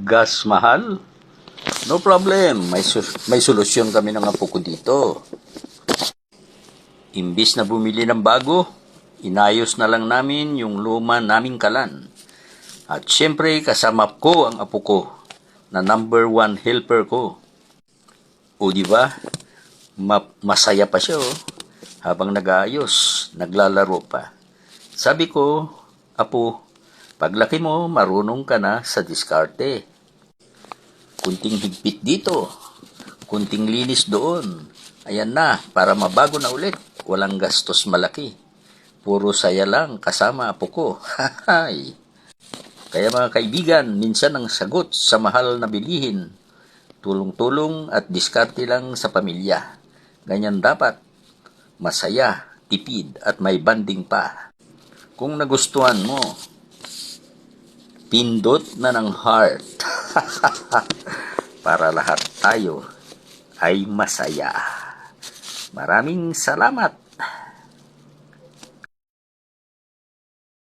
Gas mahal? No problem, may solusyon kami ng apo ko dito. Imbis na bumili ng bago, inayos na lang namin yung luma naming kalan. At syempre kasama ko ang apo ko na number 1 helper ko. O di ba? Masaya pa siya habang nag-aayos, naglalaro pa. Sabi ko, apo, paglaki mo, marunong ka na sa diskarte. Kunting higpit dito, kunting linis doon. Ayan na, para mabago na ulit. Walang gastos malaki. Puro saya lang kasama apo ko. Hahay! Kaya mga kaibigan, minsan ang sagot sa mahal na bilihin, tulong-tulong at diskarte lang sa pamilya. Ganyan dapat. Masaya, tipid at may banding pa. Kung nagustuhan mo, pindot na ng heart. Para lahat tayo ay masaya. Maraming salamat.